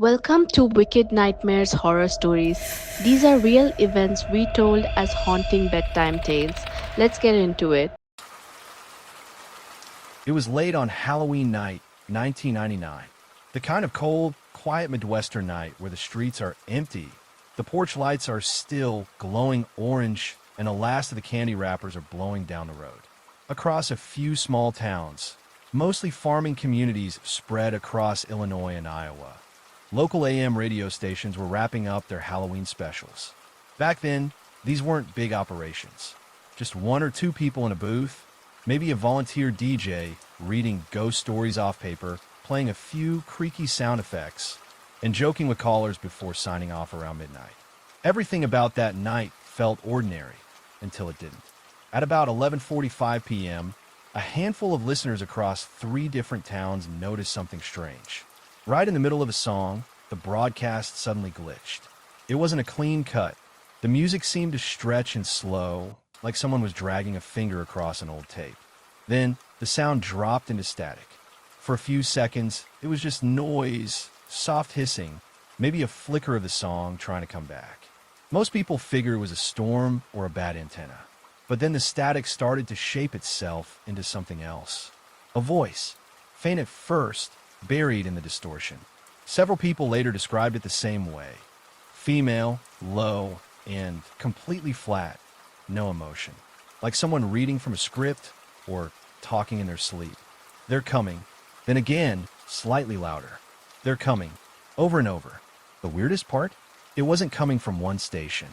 Welcome to Wicked Nightmares Horror Stories. These are real events retold as haunting bedtime tales. Let's get into it. It was late on Halloween night, 1999. The kind of cold, quiet Midwestern night where the streets are empty, the porch lights are still glowing orange, and the last of the candy wrappers are blowing down the road. Across a few small towns, mostly farming communities spread across Illinois and Iowa, local AM radio stations were wrapping up their Halloween specials. Back then, these weren't big operations. Just one or two people in a booth, maybe a volunteer DJ reading ghost stories off paper, playing a few creaky sound effects, and joking with callers before signing off around midnight. Everything about that night felt ordinary until it didn't. At about 11:45 p.m., a handful of listeners across three different towns noticed something strange. Right in the middle of a song, the broadcast suddenly glitched. It wasn't a clean cut. The music seemed to stretch and slow, like someone was dragging a finger across an old tape. Then, the sound dropped into static. For a few seconds, it was just noise, soft hissing, maybe a flicker of the song trying to come back. Most people figured it was a storm or a bad antenna. But then the static started to shape itself into something else. A voice, faint at first, buried in the distortion. Several people later described it the same way. Female, low, and completely flat. No emotion. Like someone reading from a script or talking in their sleep. They're coming. Then again, slightly louder. They're coming. Over and over. The weirdest part? It wasn't coming from one station.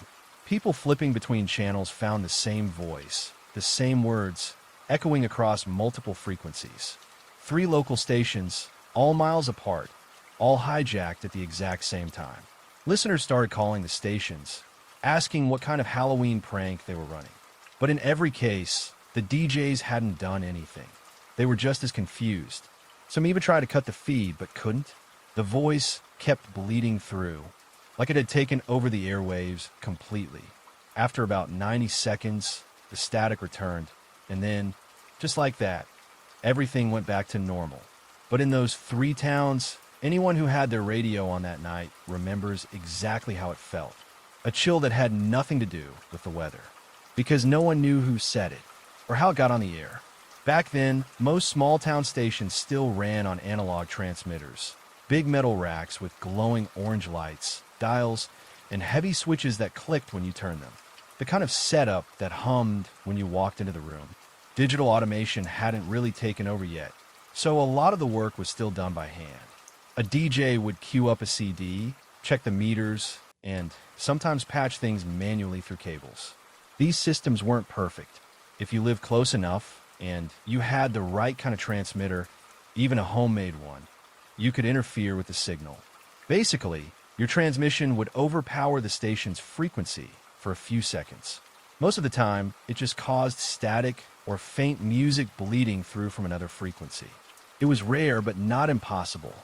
People flipping between channels found the same voice, the same words, echoing across multiple frequencies. Three local stations, all miles apart, all hijacked at the exact same time. Listeners started calling the stations, asking what kind of Halloween prank they were running. But in every case, the DJs hadn't done anything. They were just as confused. Some even tried to cut the feed, but couldn't. The voice kept bleeding through, like it had taken over the airwaves completely. After about 90 seconds, the static returned, and then, just like that, everything went back to normal. But in those three towns, anyone who had their radio on that night remembers exactly how it felt. A chill that had nothing to do with the weather, because no one knew who said it or how it got on the air. Back then, most small-town stations still ran on analog transmitters, big metal racks with glowing orange lights, dials, and heavy switches that clicked when you turned them. The kind of setup that hummed when you walked into the room. Digital automation hadn't really taken over yet, so a lot of the work was still done by hand. A DJ would cue up a CD, check the meters, and sometimes patch things manually through cables. These systems weren't perfect. If you lived close enough, and you had the right kind of transmitter, even a homemade one, you could interfere with the signal. Basically, your transmission would overpower the station's frequency for a few seconds. Most of the time, it just caused static or faint music bleeding through from another frequency. It was rare but not impossible.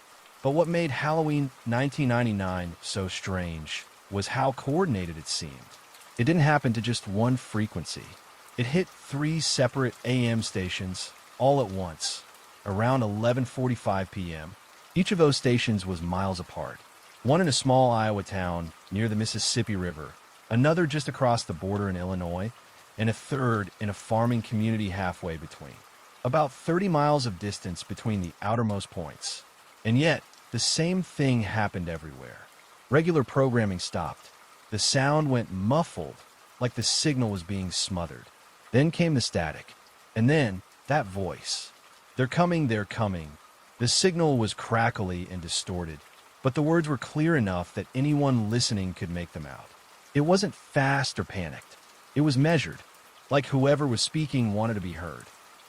But what made Halloween 1999 so strange was how coordinated it seemed. It didn't happen to just one frequency. It hit three separate AM stations all at once, around 11:45 p.m. Each of those stations was miles apart. One in a small Iowa town near the Mississippi River, another just across the border in Illinois, and a third in a farming community halfway between. About 30 miles of distance between the outermost points. And yet, the same thing happened everywhere. Regular programming stopped. The sound went muffled, like the signal was being smothered. Then came the static. And then, that voice. They're coming, they're coming. The signal was crackly and distorted, but the words were clear enough that anyone listening could make them out. It wasn't fast or panicked. It was measured, like whoever was speaking wanted to be heard.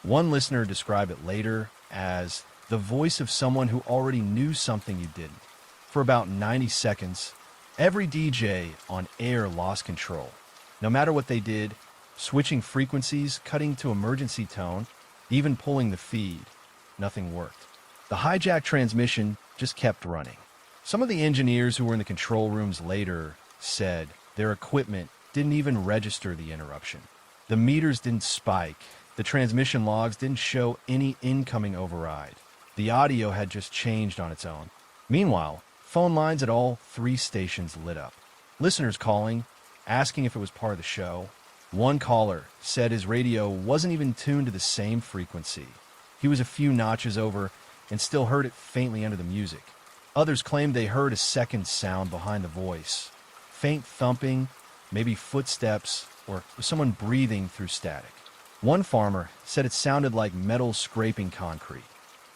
One listener described it later as the voice of someone who already knew something you didn't. For about 90 seconds, every DJ on air lost control. No matter what they did, switching frequencies, cutting to emergency tone, even pulling the feed, nothing worked. The hijacked transmission just kept running. Some of the engineers who were in the control rooms later said their equipment didn't even register the interruption. The meters didn't spike. The transmission logs didn't show any incoming override. The audio had just changed on its own. Meanwhile, Phone lines at all three stations lit up. Listeners calling, asking if it was part of the show. One caller said his radio wasn't even tuned to the same frequency. He was a few notches over and still heard it faintly under the music. Others claimed they heard a second sound behind the voice. Faint thumping, maybe footsteps, or someone breathing through static. One farmer said it sounded like metal scraping concrete.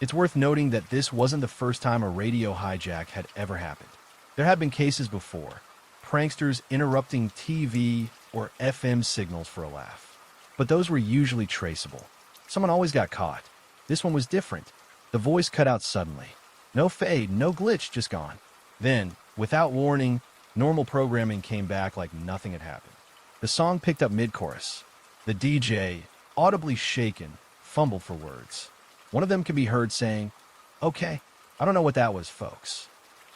It's worth noting that this wasn't the first time a radio hijack had ever happened. There had been cases before, pranksters interrupting TV or FM signals for a laugh. But those were usually traceable. Someone always got caught. This one was different. The voice cut out suddenly. No fade, no glitch, just gone. Then, without warning, normal programming came back like nothing had happened. The song picked up mid-chorus. The DJ, audibly shaken, fumbled for words. One of them could be heard saying, "Okay, I don't know what that was, folks."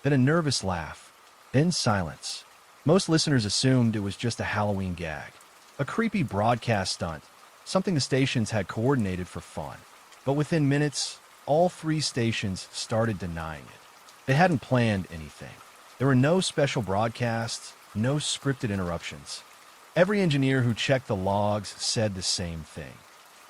Then a nervous laugh. Then silence. Most listeners assumed it was just a Halloween gag. A creepy broadcast stunt, something the stations had coordinated for fun. But within minutes, all three stations started denying it. They hadn't planned anything. There were no special broadcasts, no scripted interruptions. Every engineer who checked the logs said the same thing.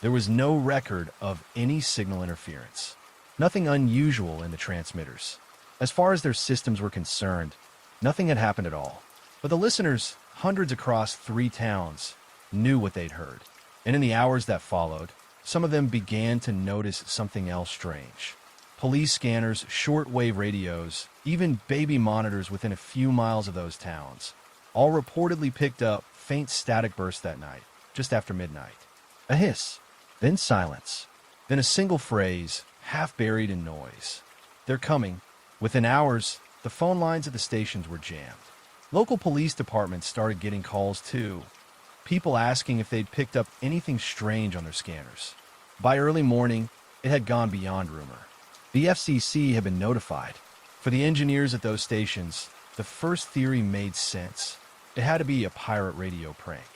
There was no record of any signal interference. Nothing unusual in the transmitters. As far as their systems were concerned, nothing had happened at all. But the listeners, hundreds across 3 towns, knew what they'd heard. And in the hours that followed, some of them began to notice something else strange. Police scanners, shortwave radios, even baby monitors within a few miles of those towns, all reportedly picked up faint static bursts that night, just after midnight. A hiss, then silence, then a single phrase, half buried in noise. "They're coming." Within hours, the phone lines at the stations were jammed. Local police departments started getting calls too. People asking if they'd picked up anything strange on their scanners. By early morning, it had gone beyond rumor. The FCC had been notified. For the engineers at those stations, the first theory made sense. It had to be a pirate radio prank.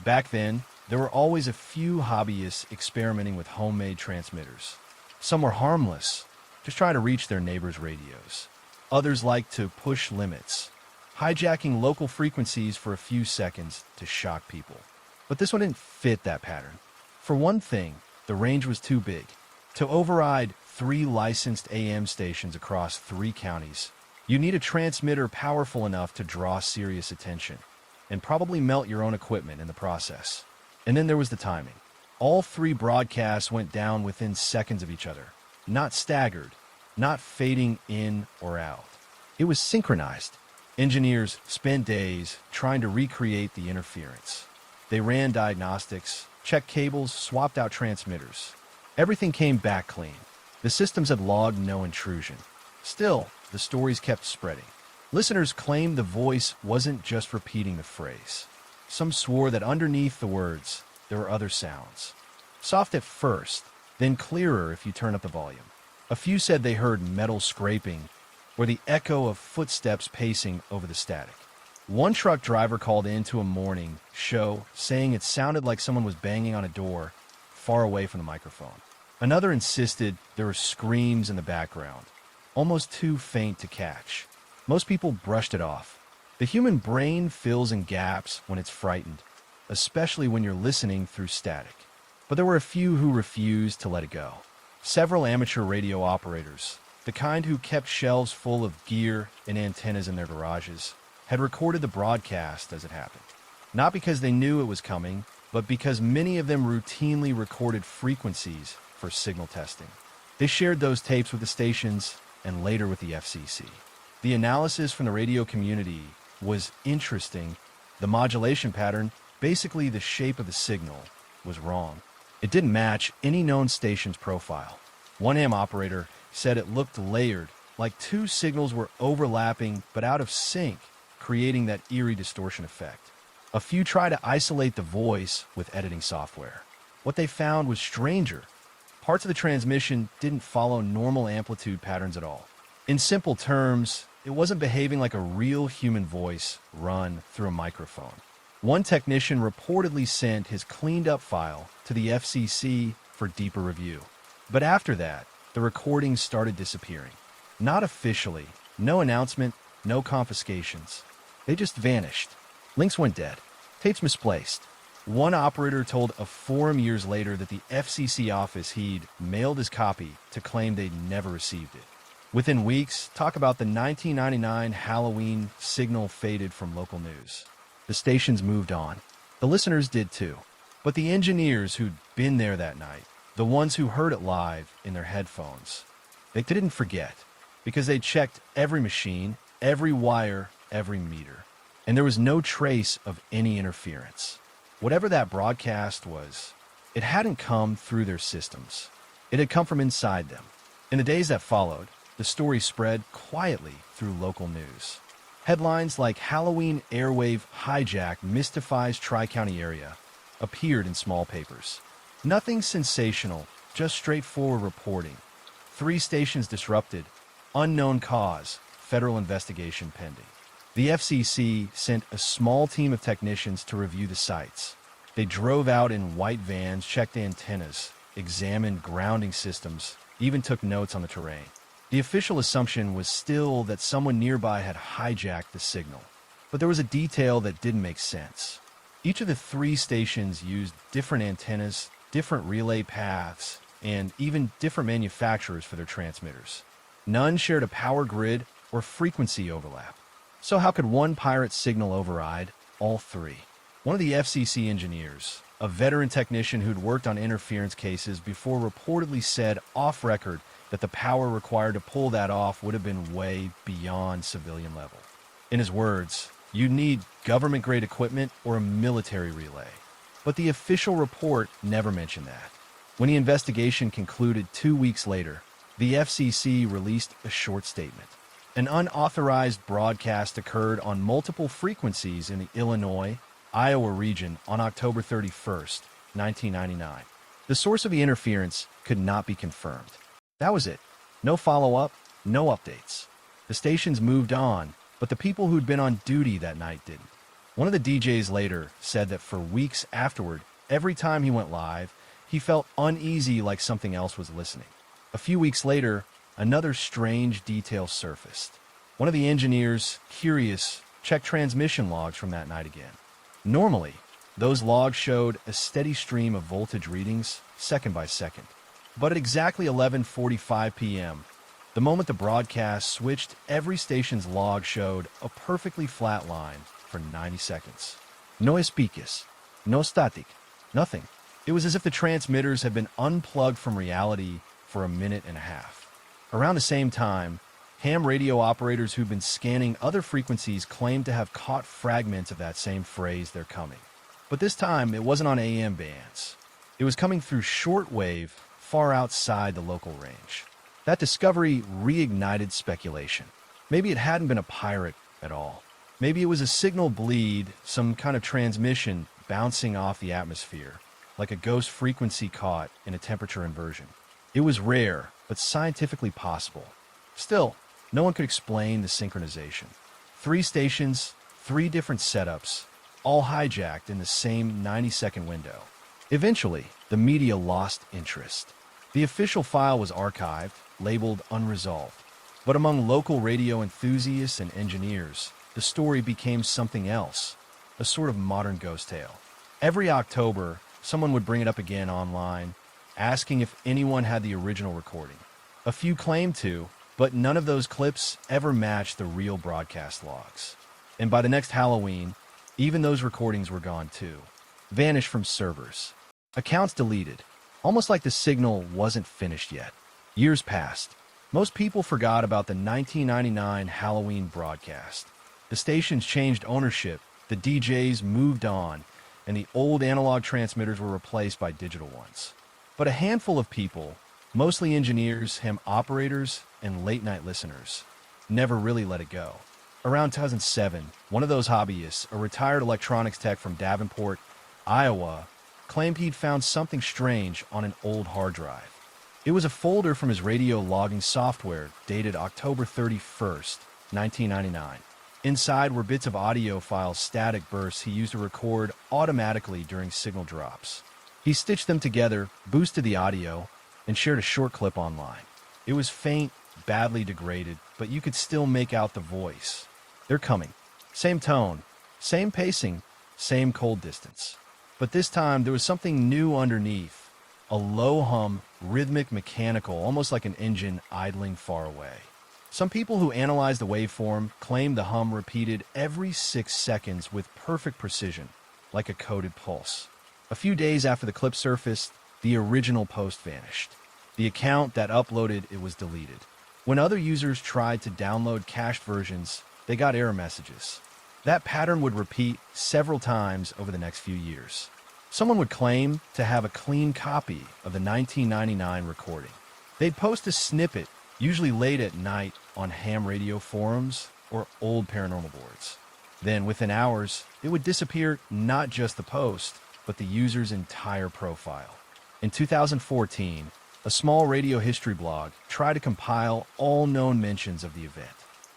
Back then, there were always a few hobbyists experimenting with homemade transmitters. Some were harmless, just trying to reach their neighbors' radios. Others liked to push limits, hijacking local frequencies for a few seconds to shock people. But this one didn't fit that pattern. For one thing, the range was too big. To override 3 licensed AM stations across 3 counties, you need a transmitter powerful enough to draw serious attention, and probably melt your own equipment in the process. And then there was the timing. All 3 broadcasts went down within seconds of each other, not staggered, not fading in or out. It was synchronized. Engineers spent days trying to recreate the interference. They ran diagnostics, checked cables, swapped out transmitters. Everything came back clean. The systems had logged no intrusion. Still, the stories kept spreading. Listeners claimed the voice wasn't just repeating the phrase. Some swore that underneath the words, there were other sounds. Soft at first, then clearer if you turn up the volume. A few said they heard metal scraping, or the echo of footsteps pacing over the static. One truck driver called in to a morning show saying it sounded like someone was banging on a door far away from the microphone. Another insisted there were screams in the background, almost too faint to catch. Most people brushed it off. The human brain fills in gaps when it's frightened, especially when you're listening through static. But there were a few who refused to let it go. Several amateur radio operators, the kind who kept shelves full of gear and antennas in their garages, had recorded the broadcast as it happened. Not because they knew it was coming, but because many of them routinely recorded frequencies for signal testing. They shared those tapes with the stations and later with the FCC. The analysis from the radio community was interesting. The modulation pattern, basically the shape of the signal, was wrong. It didn't match any known station's profile. One AM operator said it looked layered, like 2 signals were overlapping but out of sync, creating that eerie distortion effect. A few tried to isolate the voice with editing software. What they found was stranger. Parts of the transmission didn't follow normal amplitude patterns at all. In simple terms, it wasn't behaving like a real human voice run through a microphone. One technician reportedly sent his cleaned-up file to the FCC for deeper review. But after that, the recordings started disappearing. Not officially, No announcement, no confiscations. They just vanished. Links went dead. Tapes misplaced. One operator told a forum years later that the FCC office he'd mailed his copy to claim they'd never received it. Within weeks, talk about the 1999 Halloween signal faded from local news. The stations moved on. The listeners did too. But the engineers who'd been there that night, the ones who heard it live in their headphones, they didn't forget because they checked every machine, every wire, every meter. And there was no trace of any interference. Whatever that broadcast was, it hadn't come through their systems. It had come from inside them. In the days that followed, the story spread quietly through local news. Headlines like Halloween Airwave Hijack Mystifies Tri-County Area appeared in small papers. Nothing sensational, just straightforward reporting. 3 stations disrupted, unknown cause, federal investigation pending. The FCC sent a small team of technicians to review the sites. They drove out in white vans, checked antennas, examined grounding systems, even took notes on the terrain. The official assumption was still that someone nearby had hijacked the signal. But there was a detail that didn't make sense. Each of the 3 stations used different antennas, different relay paths, and even different manufacturers for their transmitters. None shared a power grid or frequency overlap. So how could one pirate signal override all 3? One of the FCC engineers, a veteran technician who'd worked on interference cases before, reportedly said off record that the power required to pull that off would have been way beyond civilian level. In his words, you'd need government-grade equipment or a military relay. But the official report never mentioned that. When the investigation concluded 2 weeks later, the FCC released a short statement. An unauthorized broadcast occurred on multiple frequencies in the Illinois, Iowa region on October 31st, 1999. The source of the interference could not be confirmed. That was it. No follow-up, no updates. The stations moved on, but the people who'd been on duty that night didn't. One of the DJs later said that for weeks afterward, every time he went live, he felt uneasy like something else was listening. A few weeks later, another strange detail surfaced. One of the engineers, curious, checked transmission logs from that night again. Normally, those logs showed a steady stream of voltage readings, second by second. But at exactly 11:45 p.m., the moment the broadcast switched, every station's log showed a perfectly flat line for 90 seconds. No speakers, no static, nothing. It was as if the transmitters had been unplugged from reality for a minute and a half. Around the same time, ham radio operators who'd been scanning other frequencies claimed to have caught fragments of that same phrase, "they're coming." But this time, it wasn't on AM bands. It was coming through shortwave far outside the local range. That discovery reignited speculation. Maybe it hadn't been a pirate at all. Maybe it was a signal bleed, some kind of transmission bouncing off the atmosphere, like a ghost frequency caught in a temperature inversion. It was rare, but scientifically possible. Still, no one could explain the synchronization. 3 stations, 3 different setups, all hijacked in the same 90-second window. Eventually, the media lost interest. The official file was archived, labeled unresolved. But among local radio enthusiasts and engineers, the story became something else, a sort of modern ghost tale. Every October, someone would bring it up again online, asking if anyone had the original recording. A few claimed to, but none of those clips ever matched the real broadcast logs. And by the next Halloween, even those recordings were gone too, vanished from servers. Accounts deleted, almost like the signal wasn't finished yet. Years passed. Most people forgot about the 1999 Halloween broadcast. The stations changed ownership, the DJs moved on, and the old analog transmitters were replaced by digital ones. But a handful of people, mostly engineers, ham operators, and late-night listeners, never really let it go. Around 2007, one of those hobbyists, a retired electronics tech from Davenport, Iowa, claimed he'd found something strange on an old hard drive. It was a folder from his radio logging software dated October 31st, 1999. Inside were bits of audio files, static bursts he used to record automatically during signal drops. He stitched them together, boosted the audio, and shared a short clip online. It was faint, badly degraded, but you could still make out the voice. They're coming. Same tone, same pacing, same cold distance. But this time, there was something new underneath. A low hum, rhythmic, mechanical, almost like an engine idling far away. Some people who analyzed the waveform claimed the hum repeated every 6 seconds with perfect precision, like a coded pulse. A few days after the clip surfaced, the original post vanished. The account that uploaded it was deleted. When other users tried to download cached versions, they got error messages. That pattern would repeat several times over the next few years. Someone would claim to have a clean copy of the 1999 recording. They'd post a snippet, usually late at night, on ham radio forums or old paranormal boards. Then, within hours, it would disappear, not just the post, but the user's entire profile. In 2014, a small radio history blog tried to compile all known mentions of the event.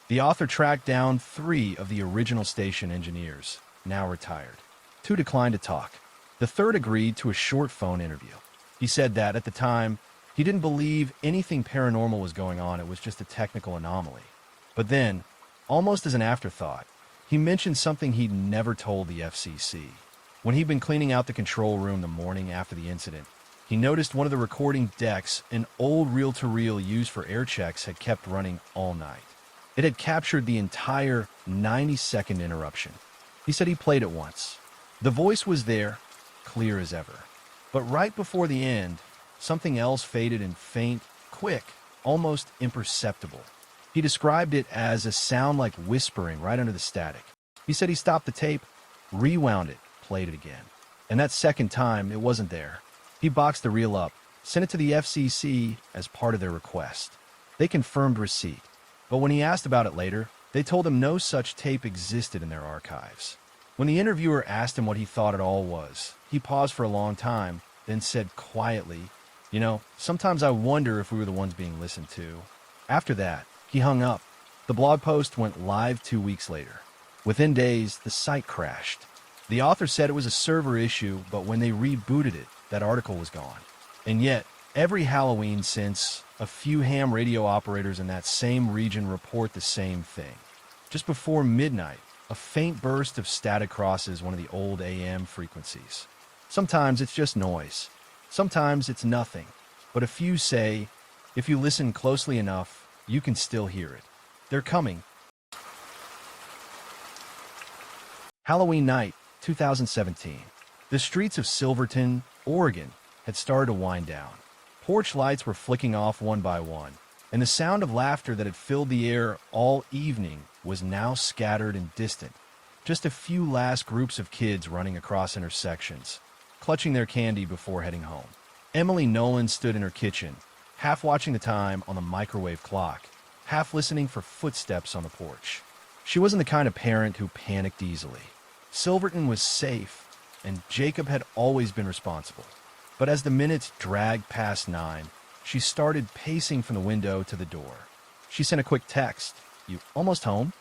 The author tracked down 3 of the original station engineers, now retired. 2 declined to talk. The third agreed to a short phone interview. He said that, at the time, he didn't believe anything paranormal was going on, it was just a technical anomaly. But then, almost as an afterthought, he mentioned something he'd never told the FCC. When he'd been cleaning out the control room the morning after the incident, he noticed one of the recording decks, an old reel-to-reel used for air checks, had kept running all night. It had captured the entire 90-second interruption. He said he played it once. The voice was there, clear as ever. But right before the end, something else faded in faint, quick, almost imperceptible. He described it as a sound like whispering right under the static. He said he stopped the tape, rewound it, played it again. And that second time, it wasn't there. He boxed the reel up, sent it to the FCC as part of their request. They confirmed receipt. But when he asked about it later, they told him no such tape existed in their archives. When the interviewer asked him what he thought it all was, he paused for a long time, then said quietly, sometimes I wonder if we were the ones being listened to. After that, he hung up. The blog post went live 2 weeks later. Within days, the site crashed. The author said it was a server issue, but when they rebooted it, that article was gone. And yet, every Halloween since, a few ham radio operators in that same region report the same thing. Just before midnight, a faint burst of static crosses one of the old AM frequencies. Sometimes it's just noise. Sometimes it's nothing. But a few say, if you listen closely enough, you can still hear it. They're coming. Halloween night, 2017. The streets of Silverton, Oregon, had started to wind down. Porch lights were flicking off one by one, and the sound of laughter that had filled the air all evening was now scattered and distant. Just a few last groups of kids running across intersections, clutching their candy before heading home. Emily Nolan stood in her kitchen, half watching the time on the microwave clock, half listening for footsteps on the porch. She wasn't the kind of parent who panicked easily. Silverton was safe, and Jacob had always been responsible. But as the minutes dragged past 9, she started pacing from the window to the door. She sent a quick text, "You almost home?"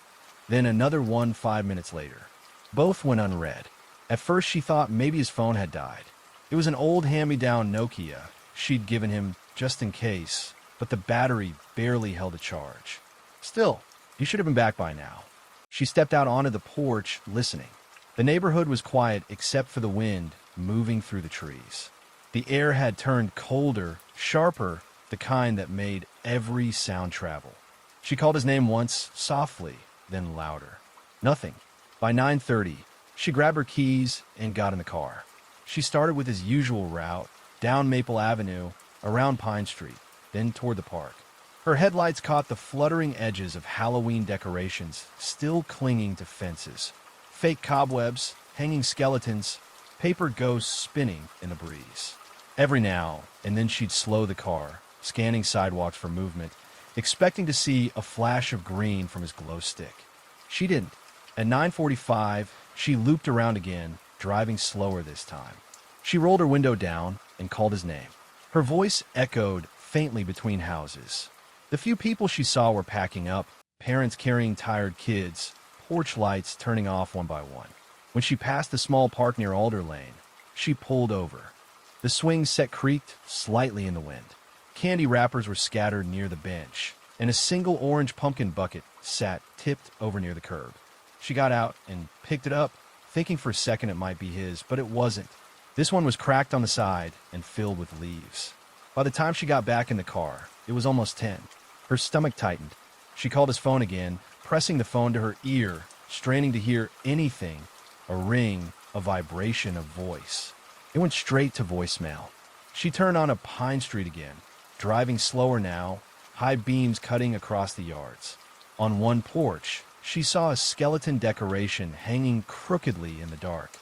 Then another one 5 minutes later. Both went unread. At first she thought maybe his phone had died. It was an old hand-me-down Nokia she'd given him just in case, but the battery barely held a charge. Still, he should have been back by now. She stepped out onto the porch, listening. The neighborhood was quiet except for the wind moving through the trees. The air had turned colder, sharper, the kind that made every sound travel. She called his name once, softly, then louder. Nothing. By 9:30, she grabbed her keys and got in the car. She started with his usual route, down Maple Avenue, around Pine Street, then toward the park. Her headlights caught the fluttering edges of Halloween decorations still clinging to fences. Fake cobwebs, hanging skeletons, paper ghosts spinning in the breeze. Every now and then she'd slow the car, scanning sidewalks for movement, expecting to see a flash of green from his glow stick. She didn't. At 9:45, she looped around again, driving slower this time. She rolled her window down and called his name. Her voice echoed faintly between houses. The few people she saw were packing up, parents carrying tired kids, porch lights turning off one by one. When she passed the small park near Alder Lane, she pulled over. The swing set creaked slightly in the wind. Candy wrappers were scattered near the bench, and a single orange pumpkin bucket sat tipped over near the curb. She got out and picked it up, thinking for a second it might be his, but it wasn't. This one was cracked on the side and filled with leaves. By the time she got back in the car, it was almost 10. Her stomach tightened. She called his phone again, pressing the phone to her ear, straining to hear anything, a ring, a vibration of voice. It went straight to voicemail. She turned on a Pine Street again, driving slower now, high beams cutting across the yards. On one porch, she saw a skeleton decoration hanging crookedly in the dark.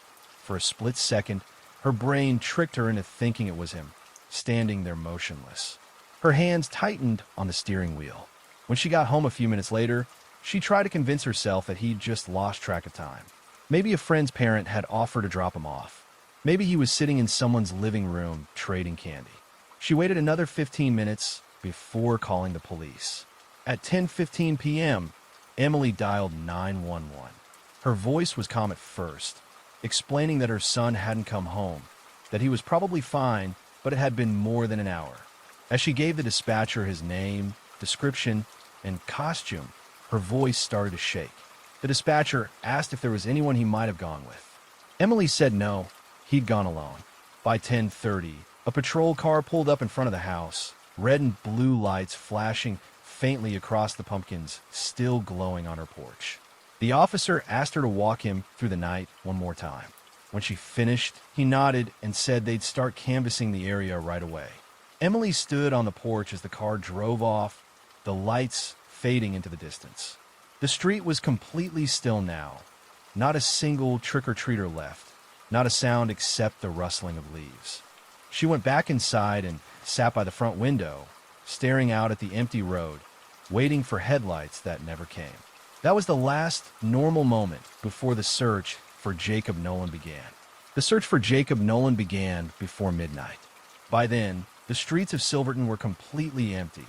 For a split second, her brain tricked her into thinking it was him, standing there motionless. Her hands tightened on the steering wheel. When she got home a few minutes later, she tried to convince herself that he'd just lost track of time. Maybe a friend's parent had offered to drop him off. Maybe he was sitting in someone's living room trading candy. She waited another 15 minutes before calling the police. At 10:15 p.m., Emily dialed 911. Her voice was calm at first, explaining that her son hadn't come home, that he was probably fine, but it had been more than an hour. As she gave the dispatcher his name, description, and costume, her voice started to shake. The dispatcher asked if there was anyone he might have gone with. Emily said no, he'd gone alone. By 10:30, a patrol car pulled up in front of the house, red and blue lights flashing faintly across the pumpkins, still glowing on her porch. The officer asked her to walk him through the night one more time. When she finished, he nodded and said they'd start canvassing the area right away. Emily stood on the porch as the car drove off, the lights fading into the distance. The street was completely still now. Not a single trick-or-treater left, not a sound except the rustling of leaves. She went back inside and sat by the front window, staring out at the empty road, waiting for headlights that never came. That was the last normal moment before the search for Jacob Nolan began. The search for Jacob Nolan began before midnight. By then, the streets of Silverton were completely empty.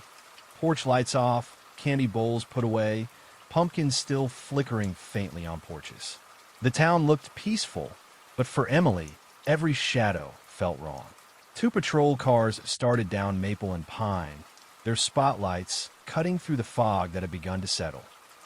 Porch lights off, candy bowls put away, pumpkins still flickering faintly on porches. The town looked peaceful, but for Emily, every shadow felt wrong. 2 patrol cars started down Maple and Pine, their spotlights cutting through the fog that had begun to settle.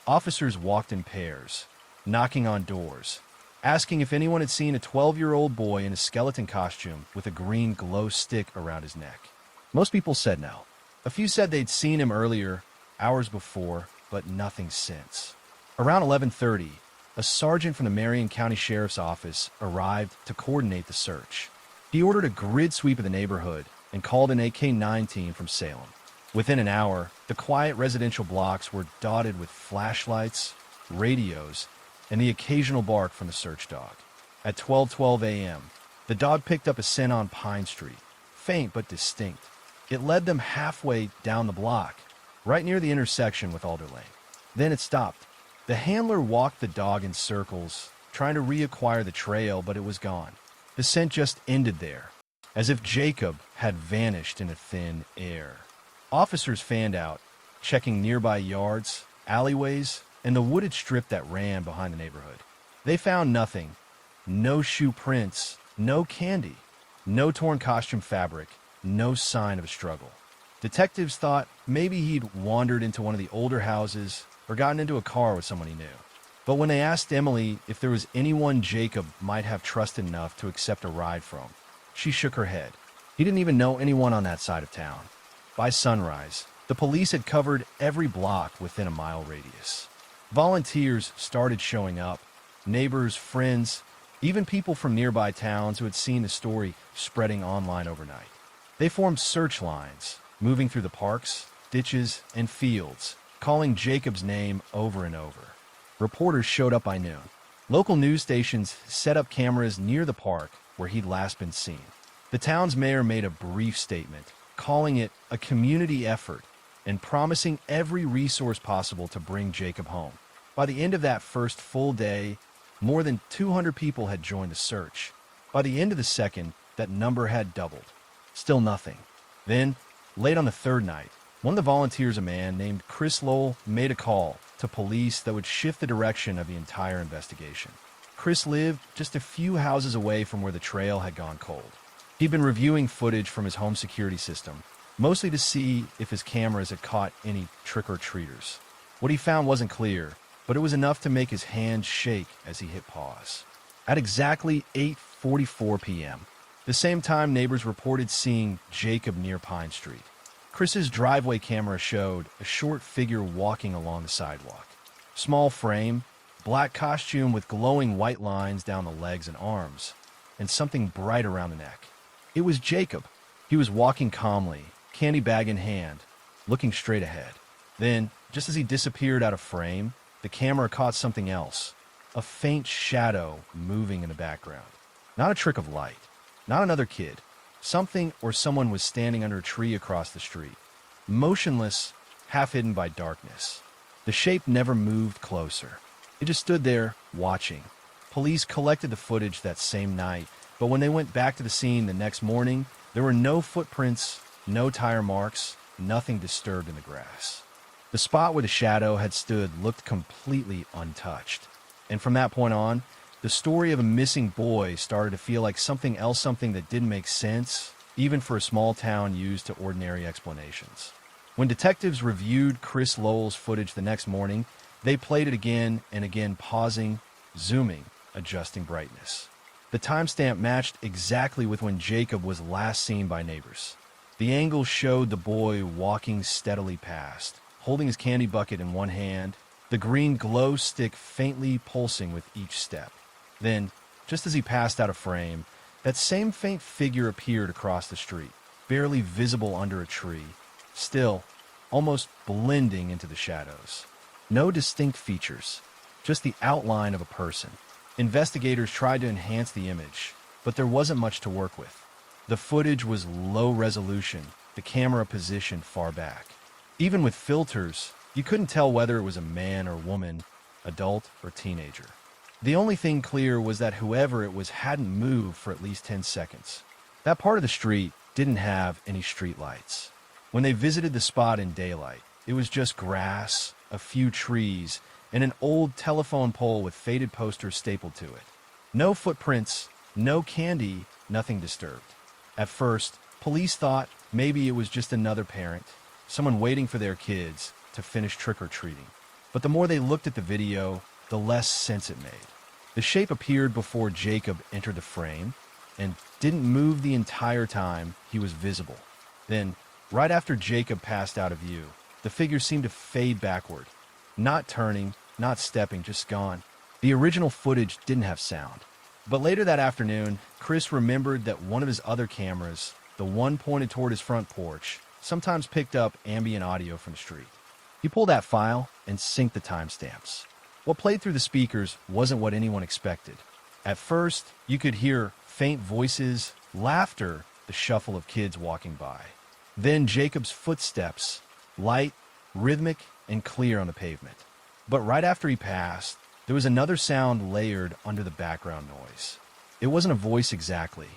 Officers walked in pairs, knocking on doors, asking if anyone had seen a 12-year-old boy in a skeleton costume with a green glow stick around his neck. Most people said no. A few said they'd seen him earlier, hours before, but nothing since. Around 11:30, a sergeant from the Marion County Sheriff's Office arrived to coordinate the search. He ordered a grid sweep of the neighborhood and called an AK-9 team from Salem. Within an hour, the quiet residential blocks were dotted with flashlights, radios, and the occasional bark from the search dog. At 12:12 a.m., the dog picked up a scent on Pine Street, faint but distinct. It led them halfway down the block, right near the intersection with Alder Lane. Then it stopped. The handler walked the dog in circles, trying to reacquire the trail, but it was gone. The scent just ended there, as if Jacob had vanished into thin air. Officers fanned out, checking nearby yards, alleyways, and the wooded strip that ran behind the neighborhood. They found nothing. No shoe prints, no candy, no torn costume fabric, no sign of a struggle. Detectives thought maybe he'd wandered into one of the older houses or gotten into a car with someone he knew. But when they asked Emily if there was anyone Jacob might have trusted enough to accept a ride from, she shook her head. He didn't even know anyone on that side of town. By sunrise, the police had covered every block within a mile radius. Volunteers started showing up, neighbors, friends, even people from nearby towns who had seen the story spreading online overnight. They formed search lines, moving through the parks, ditches, and fields, calling Jacob's name over and over. Reporters showed up by noon. Local news stations set up cameras near the park where he'd last been seen. The town's mayor made a brief statement, calling it a community effort and promising every resource possible to bring Jacob home. By the end of that first full day, more than 200 people had joined the search. By the end of the second, that number had doubled. Still nothing. Then, late on the third night, one of the volunteers, a man named Chris Lowell, made a call to police that would shift the direction of the entire investigation. Chris lived just a few houses away from where the trail had gone cold. He'd been reviewing footage from his home security system mostly to see if his cameras had caught any trick-or-treaters. What he found wasn't clear, but it was enough to make his hands shake as he hit pause. At exactly 8:44 p.m., the same time neighbors reported seeing Jacob near Pine Street. Chris's driveway camera showed a short figure walking along the sidewalk. Small frame, black costume with glowing white lines down the legs and arms, and something bright around the neck. It was Jacob. He was walking calmly, candy bag in hand, looking straight ahead. Then, just as he disappeared out of frame, the camera caught something else, a faint shadow moving in the background. Not a trick of light, not another kid. Something or someone was standing under a tree across the street, motionless, half hidden by darkness. The shape never moved closer. It just stood there, watching. Police collected the footage that same night, but when they went back to the scene the next morning, there were no footprints, no tire marks, nothing disturbed in the grass. The spot where the shadow had stood looked completely untouched. And from that point on, the story of a missing boy started to feel like something that didn't make sense, even for a small town used to ordinary explanations. When detectives reviewed Chris Lowell's footage the next morning, they played it again and again, pausing, zooming, adjusting brightness. The timestamp matched exactly with when Jacob was last seen by neighbors. The angle showed the boy walking steadily past, holding his candy bucket in one hand, the green glow stick faintly pulsing with each step. Then, just as he passed out of frame, that same faint figure appeared across the street, barely visible under a tree, still, almost blending into the shadows. No distinct features, just the outline of a person. Investigators tried to enhance the image, but there wasn't much to work with. The footage was low resolution, the camera positioned far back. Even with filters, you couldn't tell whether it was a man or woman, adult or teenager. The only thing clear was that whoever it was hadn't moved for at least 10 seconds. That part of the street didn't have any streetlights. When they visited the spot in daylight, it was just grass, a few trees, and an old telephone pole with faded posters stapled to it. No footprints, no candy, nothing disturbed. At first, police thought maybe it was just another parent, someone waiting for their kids to finish trick-or-treating. But the more they looked at the video, the less sense it made. The shape appeared before Jacob entered the frame and didn't move the entire time he was visible. Then, right after Jacob passed out of view, the figure seemed to fade backward, not turning, not stepping, just gone. The original footage didn't have sound. But later that afternoon, Chris remembered that one of his other cameras, the one pointed toward his front porch, sometimes picked up ambient audio from the street. He pulled that file and synced the timestamps. What played through the speakers wasn't what anyone expected. At first, you could hear faint voices, laughter, the shuffle of kids walking by. Then Jacob's footsteps, light, rhythmic, and clear on the pavement. But right after he passed, there was another sound layered under the background noise. It wasn't a voice exactly,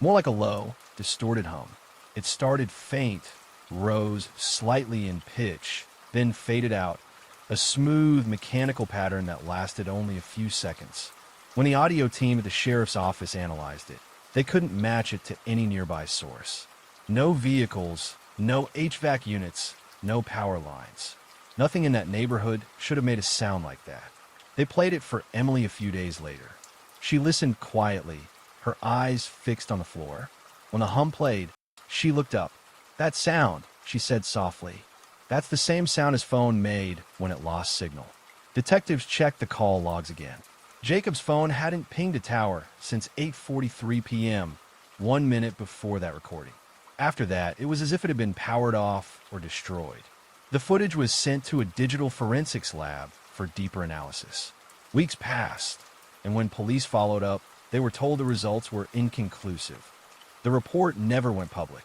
more like a low, distorted hum. It started faint, rose slightly in pitch, then faded out, a smooth mechanical pattern that lasted only a few seconds. When the audio team at the sheriff's office analyzed it, they couldn't match it to any nearby source. No vehicles, no HVAC units, no power lines. Nothing in that neighborhood should have made a sound like that. They played it for Emily a few days later. She listened quietly, her eyes fixed on the floor. When the hum played, she looked up. "That sound," she said softly. "That's the same sound his phone made when it lost signal." Detectives checked the call logs again. Jacob's phone hadn't pinged a tower since 8:43 p.m., 1 minute before that recording. After that, it was as if it had been powered off or destroyed. The footage was sent to a digital forensics lab for deeper analysis. Weeks passed, and when police followed up, they were told the results were inconclusive. The report never went public.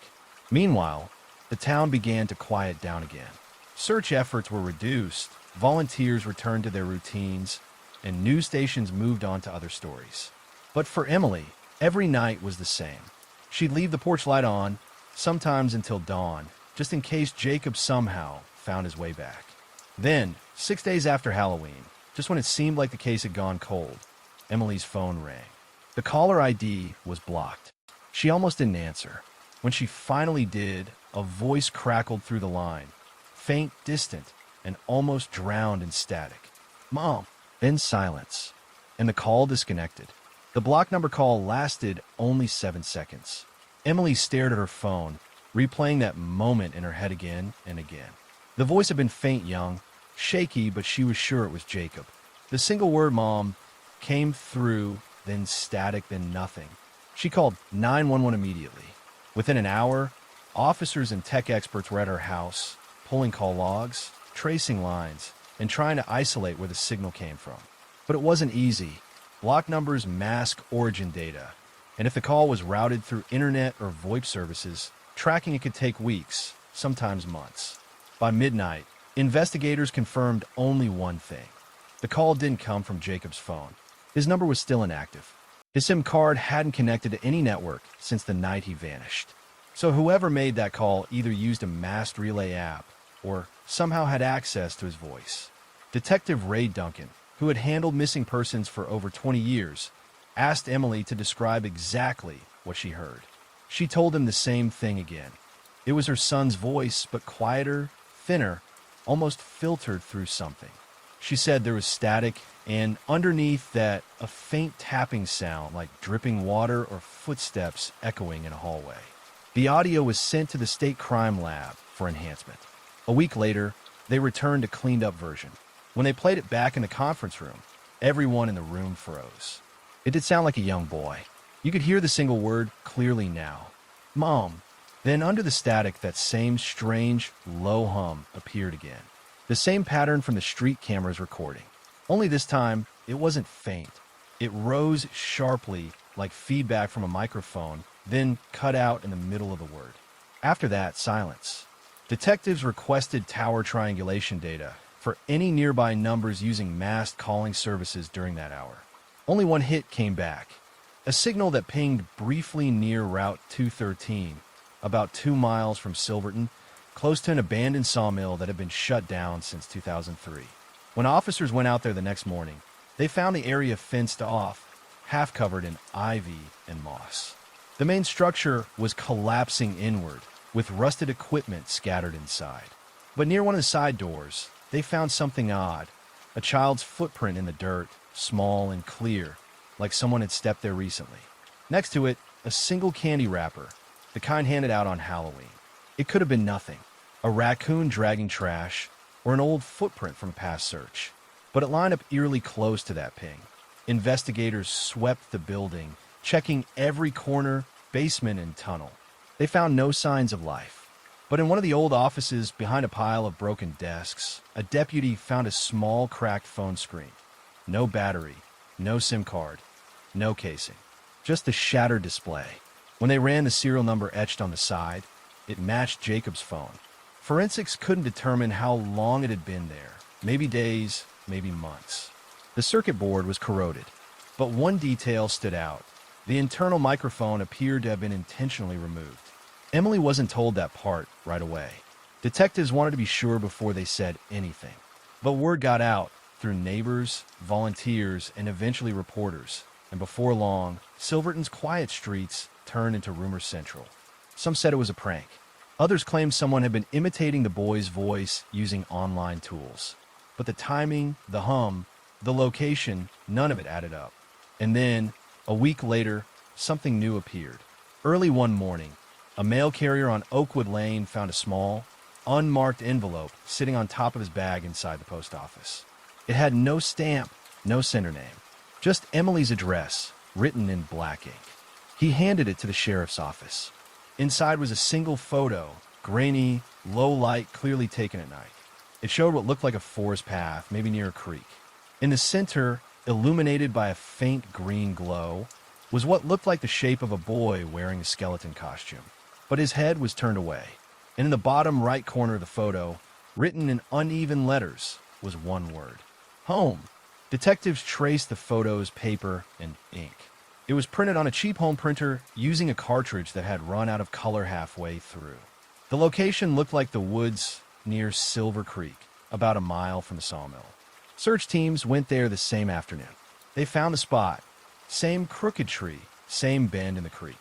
Meanwhile, the town began to quiet down again. Search efforts were reduced, volunteers returned to their routines, and news stations moved on to other stories. But for Emily, every night was the same. She'd leave the porch light on, sometimes until dawn, just in case Jacob somehow found his way back. Then, 6 days after Halloween, just when it seemed like the case had gone cold, Emily's phone rang. The caller ID was blocked. She almost didn't answer. When she finally did, a voice crackled through the line, faint, distant, and almost drowned in static. "Mom!" Then silence, and the call disconnected. The block number call lasted only 7 seconds. Emily stared at her phone, replaying that moment in her head again and again. The voice had been faint, young, shaky, but she was sure it was Jacob. The single word, "Mom," came through, then static, then nothing. She called 911 immediately. Within an hour, officers and tech experts were at her house, pulling call logs, tracing lines, and trying to isolate where the signal came from. But it wasn't easy. Block numbers mask origin data, and if the call was routed through internet or VoIP services, tracking it could take weeks, sometimes months. By midnight, investigators confirmed only one thing. The call didn't come from Jacob's phone. His number was still inactive. His SIM card hadn't connected to any network since the night he vanished. So whoever made that call either used a masked relay app or somehow had access to his voice. Detective Ray Duncan, who had handled missing persons for over 20 years, asked Emily to describe exactly what she heard. She told him the same thing again. It was her son's voice, but quieter, thinner, almost filtered through something. She said there was static, and underneath that, a faint tapping sound like dripping water or footsteps echoing in a hallway. The audio was sent to the state crime lab for enhancement. A week later, they returned a cleaned-up version. When they played it back in the conference room, everyone in the room froze. It did sound like a young boy. You could hear the single word clearly now. "Mom." Then under the static, that same strange, low hum appeared again. The same pattern from the street cameras recording. Only this time, it wasn't faint. It rose sharply, like feedback from a microphone, then cut out in the middle of the word. After that, silence. Detectives requested tower triangulation data for any nearby numbers using masked calling services during that hour. Only one hit came back. A signal that pinged briefly near Route 213, about 2 miles from Silverton, close to an abandoned sawmill that had been shut down since 2003. When officers went out there the next morning, they found the area fenced off, half covered in ivy and moss. The main structure was collapsing inward, with rusted equipment scattered inside. But near one of the side doors, they found something odd. A child's footprint in the dirt, small and clear, like someone had stepped there recently. Next to it, a single candy wrapper, the kind handed out on Halloween. It could have been nothing. A raccoon dragging trash, or an old footprint from a past search. But it lined up eerily close to that ping. Investigators swept the building, checking every corner, basement, and tunnel. They found no signs of life. But in one of the old offices, behind a pile of broken desks, a deputy found a small cracked phone screen. No battery, no SIM card, no casing. Just a shattered display. When they ran the serial number etched on the side, it matched Jacob's phone. Forensics couldn't determine how long it had been there. Maybe days, maybe months. The circuit board was corroded. But one detail stood out. The internal microphone appeared to have been intentionally removed. Emily wasn't told that part right away. Detectives wanted to be sure before they said anything. But word got out through neighbors, volunteers, and eventually reporters. And before long, Silverton's quiet streets turned into rumor central. Some said it was a prank. Others claimed someone had been imitating the boy's voice using online tools. But the timing, the hum, the location, none of it added up. And then, a week later, something new appeared. Early one morning, a mail carrier on Oakwood Lane found a small, unmarked envelope sitting on top of his bag inside the post office. It had no stamp, no sender name, just Emily's address, written in black ink. He handed it to the sheriff's office. Inside was a single photo, grainy, low light, clearly taken at night. It showed what looked like a forest path, maybe near a creek. In the center, illuminated by a faint green glow, was what looked like the shape of a boy wearing a skeleton costume. But his head was turned away, and in the bottom right corner of the photo, written in uneven letters, was one word: home. Detectives traced the photo's paper and ink. It was printed on a cheap home printer using a cartridge that had run out of color halfway through. The location looked like the woods near Silver Creek, about a mile from the sawmill. Search teams went there the same afternoon. They found the spot. Same crooked tree, same bend in the creek.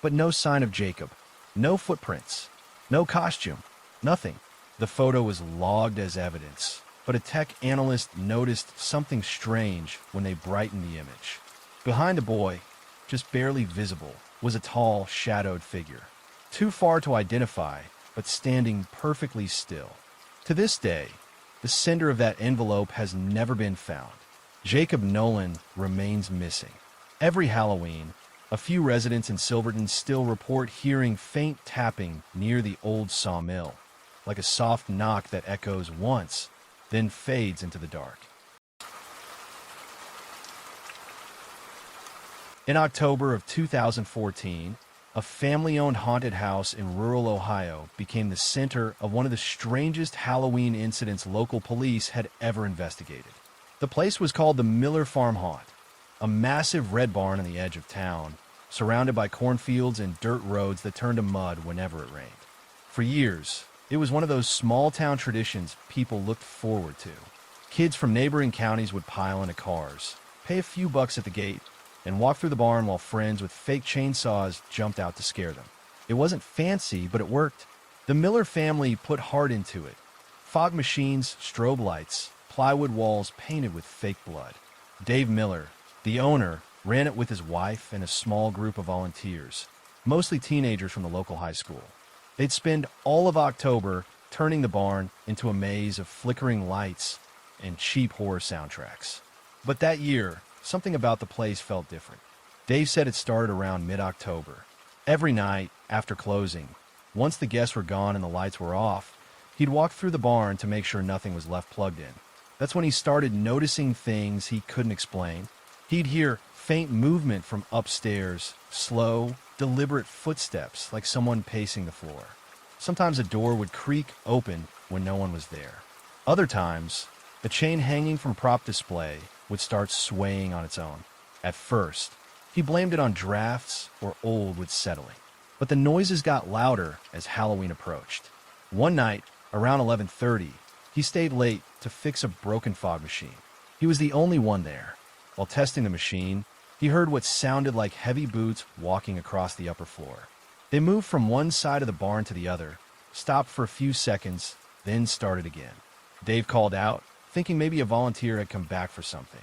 But no sign of Jacob. No footprints. No costume. Nothing. The photo was logged as evidence, but a tech analyst noticed something strange when they brightened the image. Behind the boy, just barely visible, was a tall, shadowed figure. Too far to identify, but standing perfectly still. To this day, the sender of that envelope has never been found. Jacob Nolan remains missing. Every Halloween, a few residents in Silverton still report hearing faint tapping near the old sawmill, like a soft knock that echoes once, then fades into the dark. In October of 2014, a family-owned haunted house in rural Ohio became the center of one of the strangest Halloween incidents local police had ever investigated. The place was called the Miller Farm Haunt, a massive red barn on the edge of town, surrounded by cornfields and dirt roads that turned to mud whenever it rained. For years, it was one of those small-town traditions people looked forward to. Kids from neighboring counties would pile into cars, pay a few bucks at the gate, and walk through the barn while friends with fake chainsaws jumped out to scare them. It wasn't fancy, but it worked. The Miller family put heart into it. Fog machines, strobe lights, plywood walls painted with fake blood. Dave Miller, the owner, ran it with his wife and a small group of volunteers, mostly teenagers from the local high school. They'd spend all of October turning the barn into a maze of flickering lights and cheap horror soundtracks. But that year, something about the place felt different. Dave said it started around mid-October. Every night, after closing, once the guests were gone and the lights were off, he'd walk through the barn to make sure nothing was left plugged in. That's when he started noticing things he couldn't explain. He'd hear faint movement from upstairs, slow, deliberate footsteps like someone pacing the floor. Sometimes a door would creak open when no one was there. Other times, the chain hanging from prop display would start swaying on its own. At first, he blamed it on drafts or old wood settling. But the noises got louder as Halloween approached. One night, around 11:30, he stayed late to fix a broken fog machine. He was the only one there. While testing the machine, he heard what sounded like heavy boots walking across the upper floor. They moved from one side of the barn to the other, stopped for a few seconds, then started again. Dave called out, thinking maybe a volunteer had come back for something.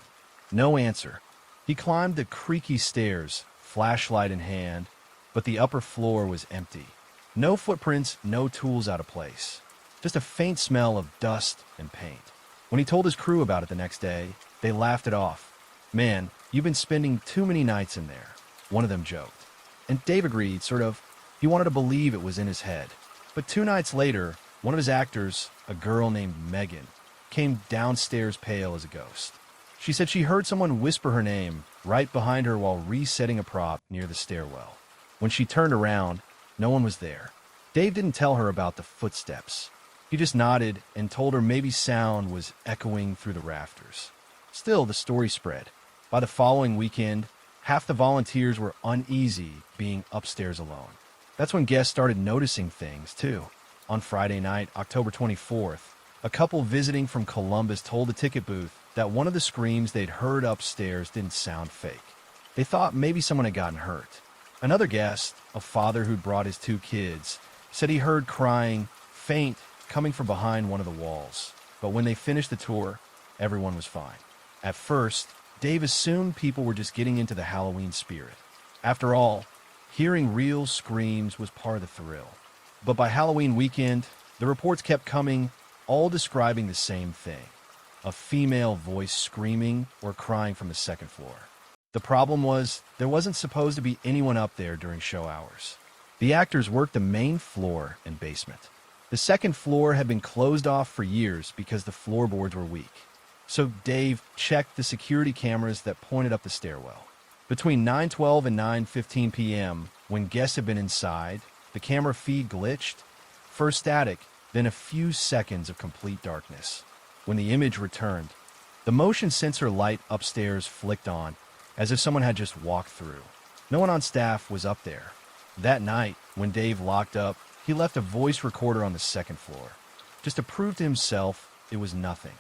No answer. He climbed the creaky stairs, flashlight in hand, but the upper floor was empty. No footprints, no tools out of place. Just a faint smell of dust and paint. When he told his crew about it the next day, they laughed it off. "Man, you've been spending too many nights in there," one of them joked. And Dave agreed, sort of. He wanted to believe it was in his head. But 2 nights later, one of his actors, a girl named Megan, came downstairs pale as a ghost. She said she heard someone whisper her name right behind her while resetting a prop near the stairwell. When she turned around, no one was there. Dave didn't tell her about the footsteps. He just nodded and told her maybe sound was echoing through the rafters. Still, the story spread. By the following weekend, half the volunteers were uneasy being upstairs alone. That's when guests started noticing things, too. On Friday night, October 24th, a couple visiting from Columbus told the ticket booth that one of the screams they'd heard upstairs didn't sound fake. They thought maybe someone had gotten hurt. Another guest, a father who'd brought his 2 kids, said he heard crying, faint, coming from behind one of the walls. But when they finished the tour, everyone was fine. At first, Dave assumed people were just getting into the Halloween spirit. After all, hearing real screams was part of the thrill. But by Halloween weekend, the reports kept coming, all describing the same thing: a female voice screaming or crying from the second floor. The problem was, there wasn't supposed to be anyone up there during show hours. The actors worked the main floor and basement. The second floor had been closed off for years because the floorboards were weak. So Dave checked the security cameras that pointed up the stairwell. Between 9:12 and 9:15 p.m., when guests had been inside, the camera feed glitched. First static, then a few seconds of complete darkness. When the image returned, the motion sensor light upstairs flicked on, as if someone had just walked through. No one on staff was up there. That night, when Dave locked up, he left a voice recorder on the second floor, just to prove to himself it was nothing.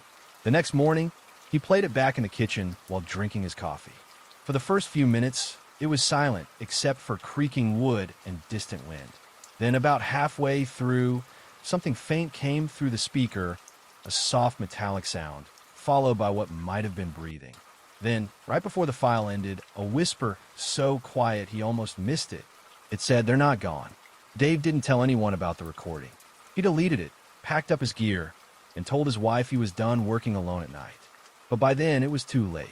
The next morning, he played it back in the kitchen while drinking his coffee. For the first few minutes, it was silent except for creaking wood and distant wind. Then, about halfway through, something faint came through the speaker, a soft metallic sound, followed by what might have been breathing. Then, right before the file ended, a whisper so quiet he almost missed it. It said, "They're not gone." Dave didn't tell anyone about the recording. He deleted it, packed up his gear, and told his wife he was done working alone at night. But by then, it was too late.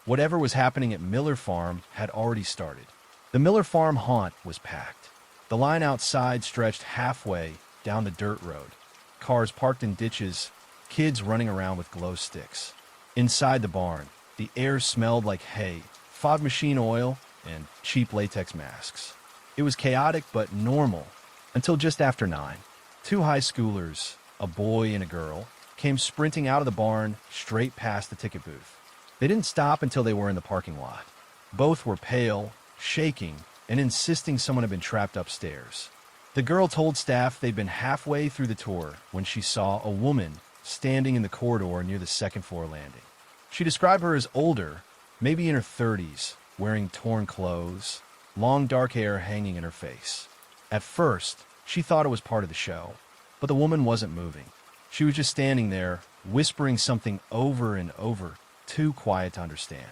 Whatever was happening at Miller Farm had already started. The Miller Farm haunt was packed. The line outside stretched halfway down the dirt road. Cars parked in ditches, kids running around with glow sticks. Inside the barn, the air smelled like hay, fog machine oil, and cheap latex masks. It was chaotic but normal until just after 9. Two high schoolers, a boy and a girl, came sprinting out of the barn straight past the ticket booth. They didn't stop until they were in the parking lot. Both were pale, shaking, and insisting someone had been trapped upstairs. The girl told staff they'd been halfway through the tour when she saw a woman standing in the corridor near the second floor landing. She described her as older, maybe in her 30s, wearing torn clothes, long dark hair hanging in her face. At first, she thought it was part of the show, but the woman wasn't moving. She was just standing there, whispering something over and over, too quiet to understand.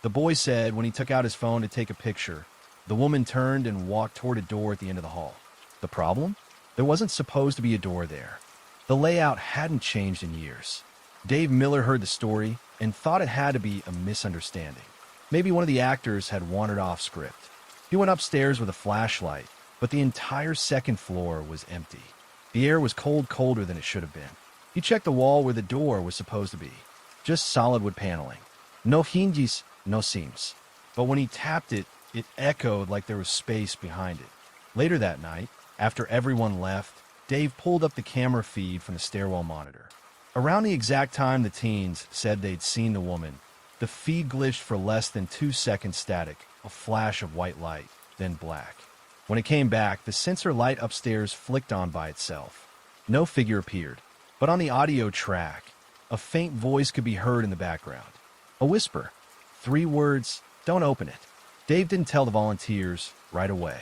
The boy said when he took out his phone to take a picture, the woman turned and walked toward a door at the end of the hall. The problem? There wasn't supposed to be a door there. The layout hadn't changed in years. Dave Miller heard the story and thought it had to be a misunderstanding. Maybe one of the actors had wandered off script. He went upstairs with a flashlight, but the entire second floor was empty. The air was colder than it should have been. He checked the wall where the door was supposed to be. Just solid wood paneling. No hinges, no seams. But when he tapped it, it echoed like there was space behind it. Later that night, after everyone left, Dave pulled up the camera feed from the stairwell monitor. Around the exact time the teens said they'd seen the woman, the feed glitched for less than 2 seconds static, a flash of white light, then black. When it came back, the sensor light upstairs flicked on by itself. No figure appeared, but on the audio track, a faint voice could be heard in the background. A whisper. 3 words, "Don't open it." Dave didn't tell the volunteers right away,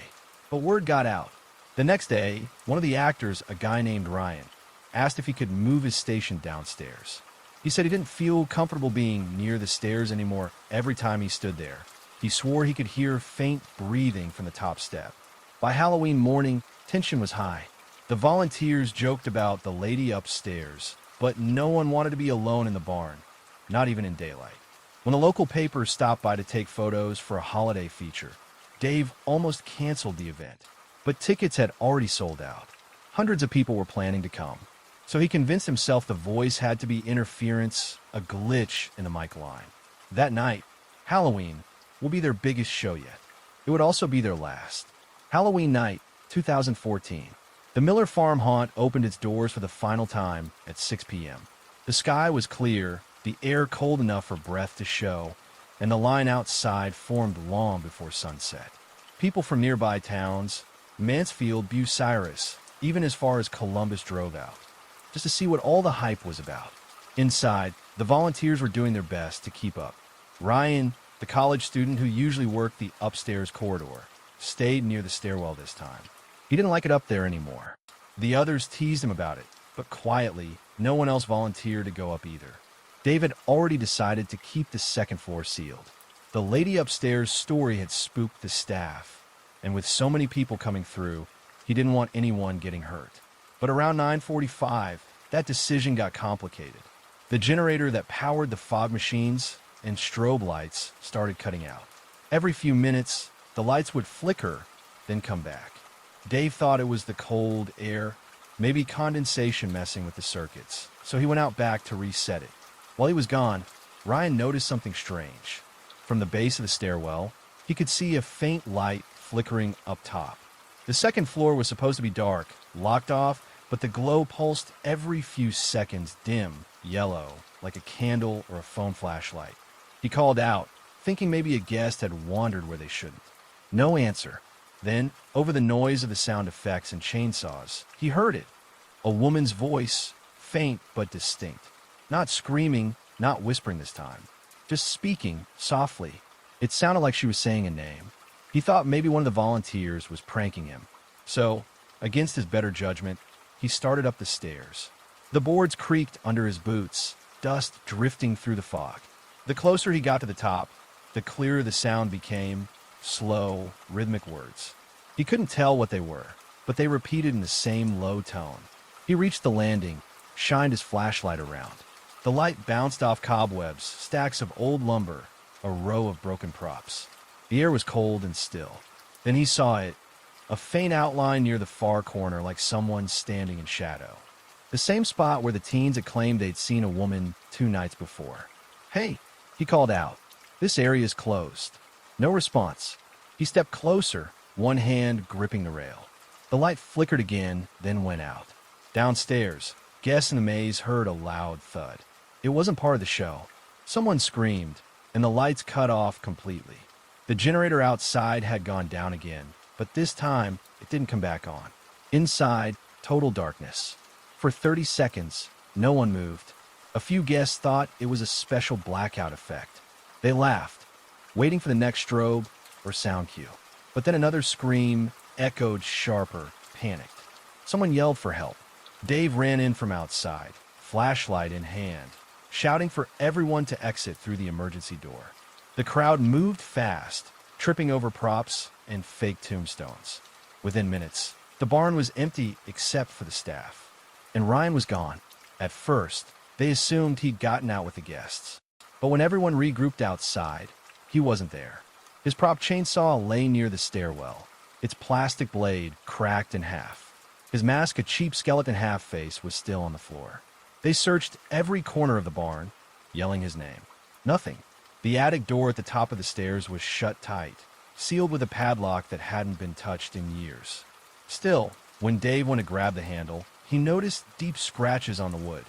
but word got out. The next day, one of the actors, a guy named Ryan, asked if he could move his station downstairs. He said he didn't feel comfortable being near the stairs anymore every time he stood there. He swore he could hear faint breathing from the top step. By Halloween morning, tension was high. The volunteers joked about the lady upstairs, but no one wanted to be alone in the barn, not even in daylight. When the local paper stopped by to take photos for a holiday feature, Dave almost canceled the event. But tickets had already sold out. Hundreds of people were planning to come. So he convinced himself the voice had to be interference, a glitch in the mic line. That night, Halloween, will be their biggest show yet. It would also be their last. Halloween night, 2014. The Miller Farm haunt opened its doors for the final time at 6 p.m. The sky was clear, the air cold enough for breath to show, and the line outside formed long before sunset. People from nearby towns, Mansfield, Bucyrus, even as far as Columbus, drove out, just to see what all the hype was about. Inside, the volunteers were doing their best to keep up. Ryan, the college student who usually worked the upstairs corridor, stayed near the stairwell this time. He didn't like it up there anymore. The others teased him about it, but quietly, no one else volunteered to go up either. Dave had already decided to keep the second floor sealed. The lady upstairs' story had spooked the staff, and with so many people coming through, he didn't want anyone getting hurt. But around 9:45, that decision got complicated. The generator that powered the fog machines and strobe lights started cutting out. Every few minutes, the lights would flicker, then come back. Dave thought it was the cold air, maybe condensation messing with the circuits, so he went out back to reset it. While he was gone, Ryan noticed something strange. From the base of the stairwell, he could see a faint light flickering up top. The second floor was supposed to be dark, locked off, but the glow pulsed every few seconds, dim, yellow, like a candle or a phone flashlight. He called out, thinking maybe a guest had wandered where they shouldn't. No answer. Then, over the noise of the sound effects and chainsaws, he heard it. A woman's voice, faint but distinct. Not screaming, not whispering this time. Just speaking, softly. It sounded like she was saying a name. He thought maybe one of the volunteers was pranking him. So, Against his better judgment, he started up the stairs. The boards creaked under his boots, dust drifting through the fog. The closer he got to the top, the clearer the sound became, slow, rhythmic words. He couldn't tell what they were, but they repeated in the same low tone. He reached the landing, shined his flashlight around. The light bounced off cobwebs, stacks of old lumber, a row of broken props. The air was cold and still. Then he saw it, a faint outline near the far corner like someone standing in shadow. The same spot where the teens had claimed they'd seen a woman 2 nights before. "Hey," he called out. "This area is closed." No response. He stepped closer, one hand gripping the rail. The light flickered again, then went out. Downstairs, guests in the maze heard a loud thud. It wasn't part of the show. Someone screamed, and the lights cut off completely. The generator outside had gone down again, but this time it didn't come back on. Inside, total darkness. For 30 seconds, no one moved. A few guests thought it was a special blackout effect. They laughed, waiting for the next strobe or sound cue. But then another scream echoed sharper, panicked. Someone yelled for help. Dave ran in from outside, flashlight in hand, shouting for everyone to exit through the emergency door. The crowd moved fast, tripping over props and fake tombstones. Within minutes, the barn was empty except for the staff. And Ryan was gone. At first, they assumed he'd gotten out with the guests. But when everyone regrouped outside, he wasn't there. His prop chainsaw lay near the stairwell, its plastic blade cracked in half. His mask, a cheap skeleton half-face, was still on the floor. They searched every corner of the barn, yelling his name. Nothing. The attic door at the top of the stairs was shut tight, sealed with a padlock that hadn't been touched in years. Still, when Dave went to grab the handle, he noticed deep scratches on the wood,